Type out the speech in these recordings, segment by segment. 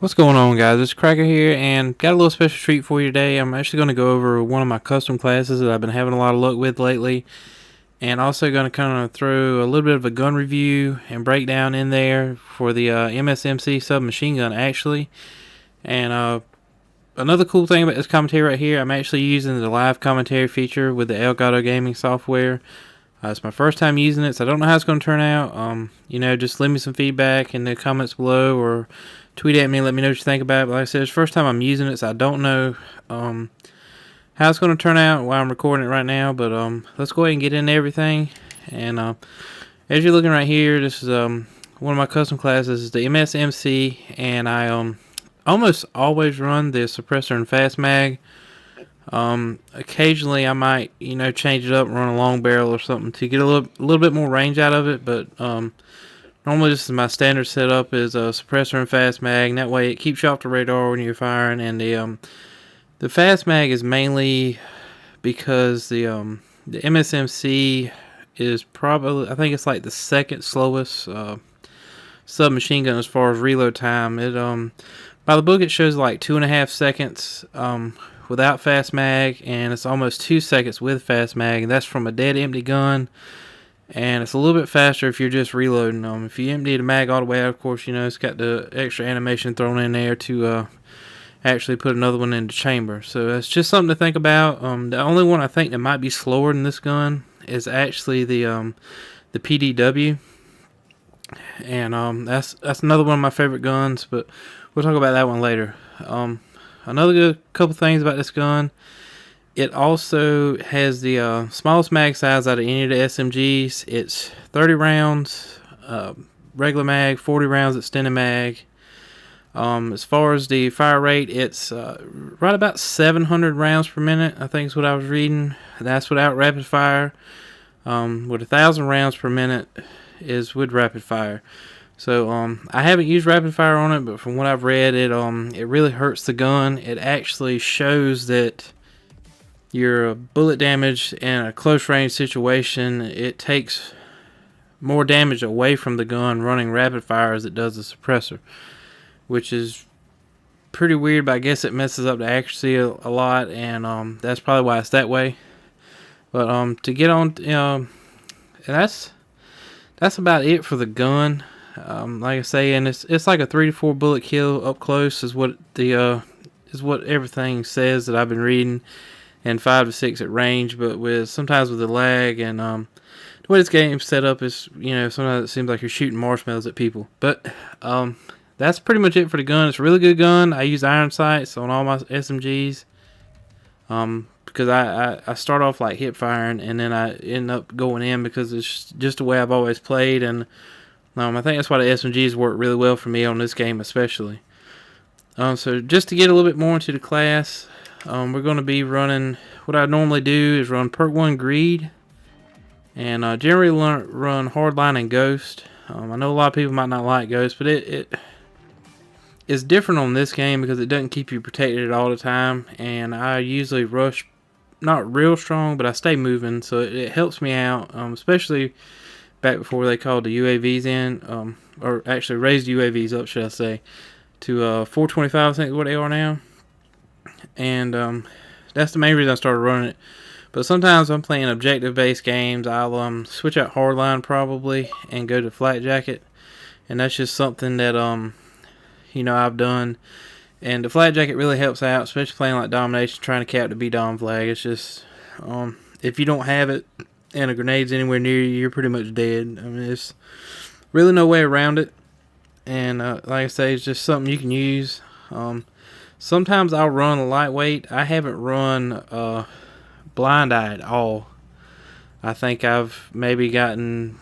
What's going on, guys? It's Cracker here, and got a little special treat for you today. I'm actually going to go over one of my custom classes that I've been having a lot of luck with lately, and also going to kind of throw a little bit of a gun review and breakdown in there for the MSMC submachine gun, actually. And another cool thing about this commentary right here, I'm actually using the live commentary feature with the Elgato gaming software. It's my first time using it, so I don't know how it's going to turn out. Just leave me some feedback in the comments below, or tweet at me and let me know what you think about it. But like I said, it's the first time I'm using it, so I don't know how it's going to turn out while I'm recording it right now. But let's go ahead and get into everything. And as you're looking right here, this is one of my custom classes. Is the MSMC, and I almost always run the suppressor and fast mag. Occasionally I might, change it up and run a long barrel or something to get a little bit more range out of it, but normally this is my standard setup is a suppressor and fast mag, and that way it keeps you off the radar when you're firing. And the fast mag is mainly because the MSMC is probably, I think it's like the second slowest submachine gun as far as reload time. It by the book it shows like 2.5 seconds without fast mag, and it's almost 2 seconds with fast mag, and that's from a dead empty gun. And it's a little bit faster if you're just reloading them. If you empty the mag all the way out, of course, it's got the extra animation thrown in there to actually put another one in the chamber. So it's just something to think about. The only one I think that might be slower than this gun is actually the PDW, and that's another one of my favorite guns, but we'll talk about that one later. Another good couple things about this gun, it also has the smallest mag size out of any of the SMGs. It's 30 rounds, regular mag, 40 rounds extended mag. As far as the fire rate, it's right about 700 rounds per minute, I think is what I was reading. That's without rapid fire. With 1,000 rounds per minute is with rapid fire. So I haven't used rapid fire on it, but from what I've read, it really hurts the gun. It actually shows that your bullet damage in a close range situation, it takes more damage away from the gun running rapid fire as it does the suppressor, which is pretty weird, but I guess it messes up the accuracy a lot, and that's probably why it's that way. But to get on, that's about it for the gun. Like I say, and it's like a 3 to 4 bullet kill up close is what everything says that I've been reading, and 5 to 6 at range. But sometimes with the lag and the way this game's set up is, sometimes it seems like you're shooting marshmallows at people. But that's pretty much it for the gun. It's a really good gun. I use iron sights on all my SMGs because I start off like hip firing, and then I end up going in because it's just the way I've always played. And I think that's why the SMGs work really well for me on this game especially. So just to get a little bit more into the class, we're going to be running, what I normally do is run PERK 1 Greed, and generally run Hardline and Ghost. I know a lot of people might not like Ghost, but it's different on this game because it doesn't keep you protected all the time, and I usually rush not real strong, but I stay moving, so it helps me out, especially back before they called the UAVs in, or actually raised UAVs up, should I say, to 425, I think is what they are now. And that's the main reason I started running it. But sometimes I'm playing objective-based games, I'll switch out Hardline probably and go to Flat Jacket, and that's just something that I've done. And the Flat Jacket really helps out, especially playing like Domination, trying to cap the B-Dom flag. It's just if you don't have it and a grenade's anywhere near you, you're pretty much dead. I mean, there's really no way around it. And like I say, it's just something you can use. Sometimes I'll run a lightweight. I haven't run Blind Eye at all. I think I've maybe gotten,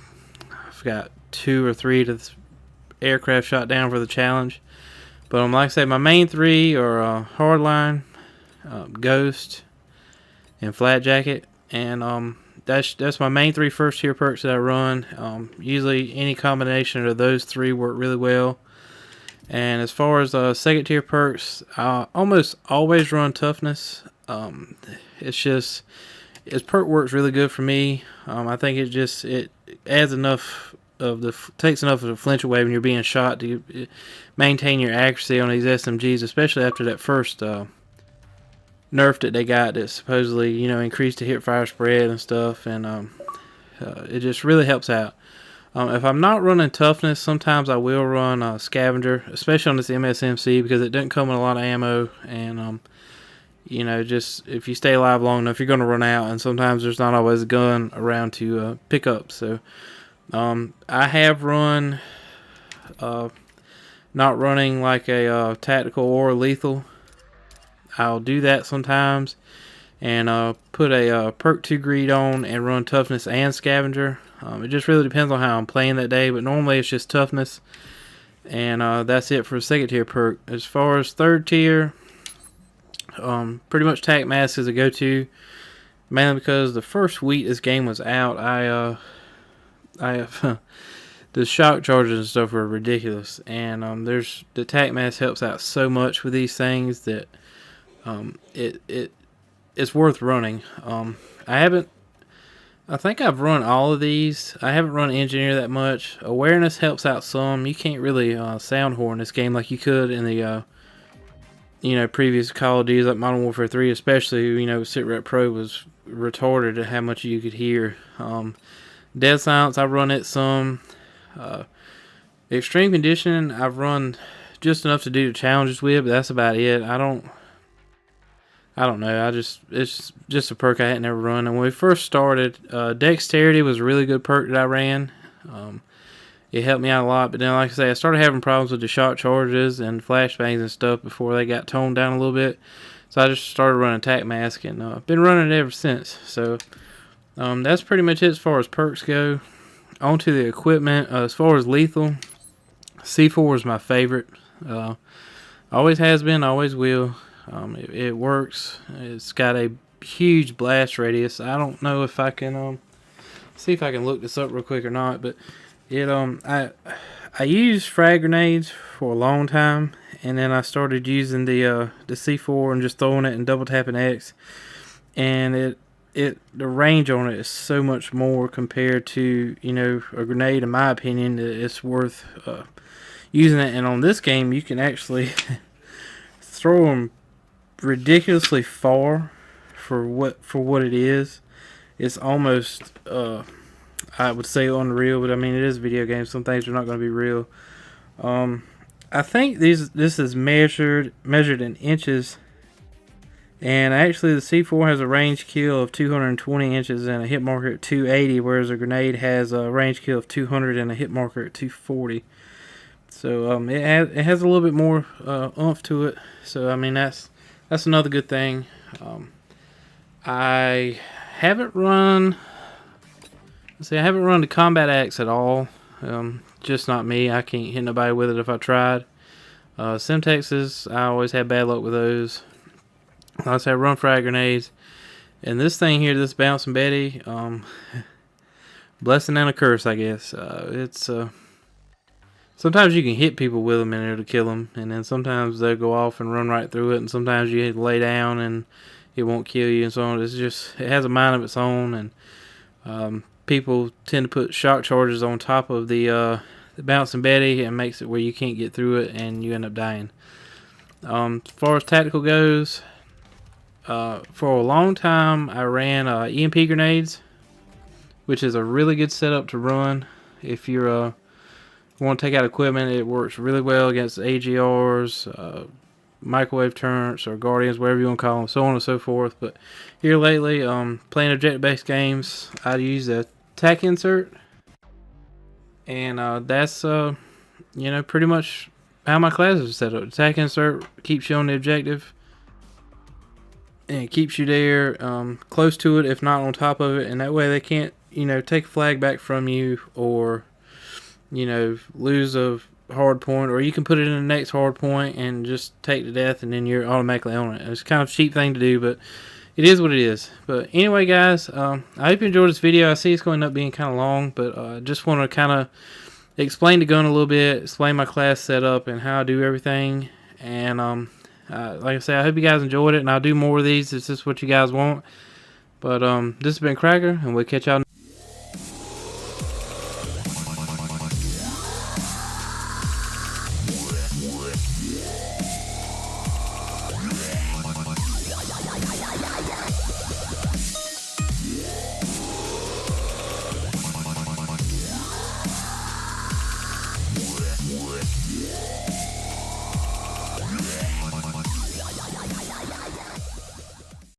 I forgot, 2 or 3 to the aircraft shot down for the challenge. But like I say, my main 3 are Hardline, Ghost, and Flat Jacket. And that's my main 3 first tier perks that I run. Usually any combination of those 3 work really well. And as far as second tier perks, I almost always run Toughness. Its perk works really good for me. I think it adds enough takes enough of the flinch away when you're being shot to maintain your accuracy on these SMGs, especially after that first nerf that they got that supposedly increased the hip fire spread and stuff, and it just really helps out. If I'm not running toughness, sometimes I will run scavenger, especially on this MSMC, because it doesn't come with a lot of ammo, and just if you stay alive long enough, you're going to run out, and sometimes there's not always a gun around to pick up. So I have run not running like a tactical or lethal. I'll do that sometimes, and put a PERK 2 greed on and run toughness and scavenger. It just really depends on how I'm playing that day, but normally it's just toughness, and that's it for second tier perk. As far as third tier, pretty much tac mask is a go-to, mainly because the first week this game was out, the shock charges and stuff were ridiculous, and the tac mask helps out so much with these things that it's worth running. I think I've run all of these. I haven't run engineer that much. Awareness helps out some. You can't really sound horn this game like you could in the previous Call of Duty, like Modern Warfare 3, especially. SitRep Pro was retarded at how much you could hear. Dead silence, I run it some. Extreme conditioning, I've run just enough to do the challenges with, but that's about it. I don't know. It's just a perk I hadn't ever run. And when we first started, dexterity was a really good perk that I ran. It helped me out a lot. But then, like I say, I started having problems with the shot charges and flashbangs and stuff before they got toned down a little bit. So I just started running tac mask, and I've been running it ever since. So that's pretty much it as far as perks go. On to the equipment. As far as lethal, C4 is my favorite. Always has been, always will. It works. It's got a huge blast radius. I don't know if I can see if I can look this up real quick or not, but it I used frag grenades for a long time, and then I started using the C4 and just throwing it and double tapping X, and the range on it is so much more compared to a grenade. In my opinion, it's worth using it. And on this game, you can actually throw them ridiculously far for what it is. It's almost I would say unreal, but I mean it is a video game. Some things are not going to be real. I think this is measured in inches, and actually the C4 has a range kill of 220 inches and a hit marker at 280, whereas a grenade has a range kill of 200 and a hit marker at 240. So it has a little bit more oomph to it. So I mean that's another good thing. I haven't run the combat axe at all. Just not me. I can't hit nobody with it if I tried. Semtexes, I always had bad luck with those. Like I said, I run frag grenades. And this thing here, this Bouncing Betty, blessing and a curse, I guess. It's sometimes you can hit people with them and it'll kill them, and then sometimes they'll go off and run right through it, and sometimes you have to lay down and it won't kill you and so on. It has a mind of its own, and people tend to put shock charges on top of the Bouncing Betty, and makes it where you can't get through it and you end up dying. As far as tactical goes, for a long time I ran EMP grenades, which is a really good setup to run if you're want to take out equipment. It works really well against AGRs, microwave turrets, or guardians, whatever you want to call them, so on and so forth. But here lately, playing objective-based games, I use a tac insert, and that's pretty much how my classes are set up. The tac insert keeps you on the objective, and it keeps you there, close to it, if not on top of it, and that way they can't take a flag back from you, or lose a hard point, or you can put it in the next hard point and just take the death, and then you're automatically on it. It's kind of a cheap thing to do, but it is what it is. But anyway, guys, I hope you enjoyed this video. I see it's going to end up being kind of long, but I just want to kind of explain the gun a little bit, explain my class setup and how I do everything. And like I say, I hope you guys enjoyed it, and I'll do more of these if this is what you guys want. But this has been Kraka, and we'll catch y'all